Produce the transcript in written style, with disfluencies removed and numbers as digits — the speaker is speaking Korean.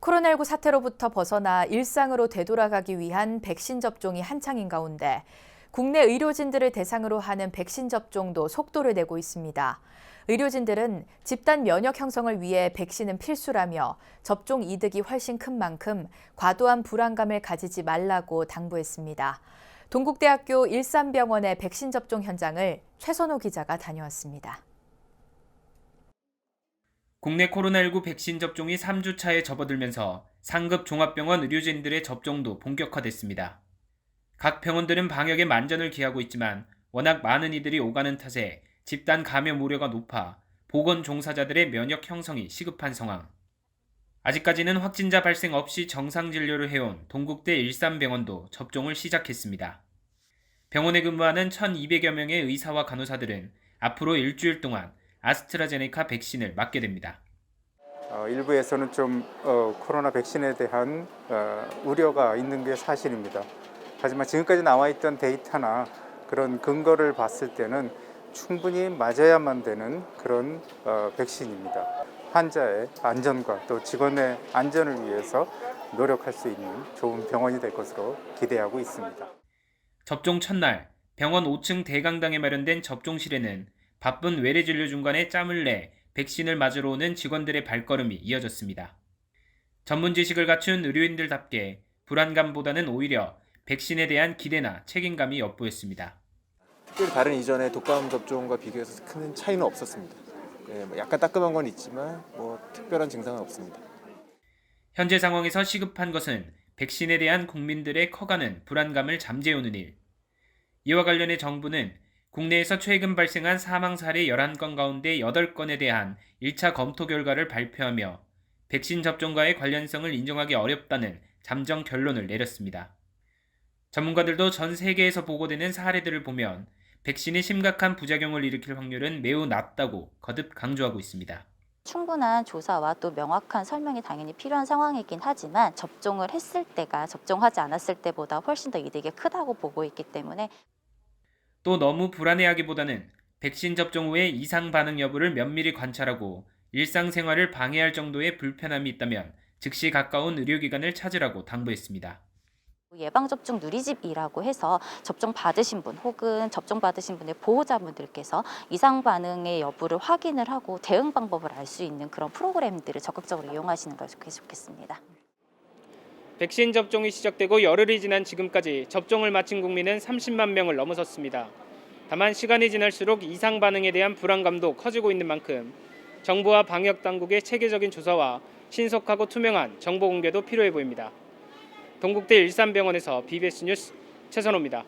코로나19 사태로부터 벗어나 일상으로 되돌아가기 위한 백신 접종이 한창인 가운데 국내 의료진들을 대상으로 하는 백신 접종도 속도를 내고 있습니다. 의료진들은 집단 면역 형성을 위해 백신은 필수라며 접종 이득이 훨씬 큰 만큼 과도한 불안감을 가지지 말라고 당부했습니다. 동국대학교 일산병원의 백신 접종 현장을 최선호 기자가 다녀왔습니다. 국내 코로나19 백신 접종이 3주 차에 접어들면서 상급 종합병원 의료진들의 접종도 본격화됐습니다. 각 병원들은 방역에 만전을 기하고 있지만 워낙 많은 이들이 오가는 탓에 집단 감염 우려가 높아 보건 종사자들의 면역 형성이 시급한 상황. 아직까지는 확진자 발생 없이 정상 진료를 해온 동국대 일산병원도 접종을 시작했습니다. 병원에 근무하는 1,200여 명의 의사와 간호사들은 앞으로 일주일 동안 아스트라제네카 백신을 맞게 됩니다. 일부에서는 좀 코로나 백신에 대한 우려가 있는 게 사실입니다. 하지만 지금까지 나와 있던 데이터나 그런 근거를 봤을 때는 충분히 맞아야만 되는 그런 백신입니다. 환자의 안전과 또 직원의 안전을 위해서 노력할 수 있는 좋은 병원이 될 것으로 기대하고 있습니다. 접종 첫날 병원 5층 대강당에 마련된 접종실에는 바쁜 외래 진료 중간에 짬을 내 백신을 맞으러 오는 직원들의 발걸음이 이어졌습니다. 전문 지식을 갖춘 의료인들답게 불안감보다는 오히려 백신에 대한 기대나 책임감이 엿보였습니다. 특별히 다른 이전의 독감 접종과 비교해서 큰 차이는 없었습니다. 약간 따끔한 건 있지만 특별한 증상은 없습니다. 현재 상황에서 시급한 것은 백신에 대한 국민들의 커가는 불안감을 잠재우는 일. 이와 관련해 정부는 국내에서 최근 발생한 사망 사례 11건 가운데 8건에 대한 1차 검토 결과를 발표하며 백신 접종과의 관련성을 인정하기 어렵다는 잠정 결론을 내렸습니다. 전문가들도 전 세계에서 보고되는 사례들을 보면 백신이 심각한 부작용을 일으킬 확률은 매우 낮다고 거듭 강조하고 있습니다. 충분한 조사와 또 명확한 설명이 당연히 필요한 상황이긴 하지만 접종을 했을 때가 접종하지 않았을 때보다 훨씬 더 이득이 크다고 보고 있기 때문에 또 너무 불안해하기보다는 백신 접종 후에 이상 반응 여부를 면밀히 관찰하고 일상생활을 방해할 정도의 불편함이 있다면 즉시 가까운 의료기관을 찾으라고 당부했습니다. 예방접종 누리집이라고 해서 접종 받으신 분 혹은 접종 받으신 분의 보호자분들께서 이상 반응의 여부를 확인을 하고 대응 방법을 알 수 있는 그런 프로그램들을 적극적으로 이용하시는 걸 좋겠습니다. 백신 접종이 시작되고 열흘이 지난 지금까지 접종을 마친 국민은 30만 명을 넘어섰습니다. 다만 시간이 지날수록 이상 반응에 대한 불안감도 커지고 있는 만큼 정부와 방역 당국의 체계적인 조사와 신속하고 투명한 정보 공개도 필요해 보입니다. 동국대 일산병원에서 BBS 뉴스 최선호입니다.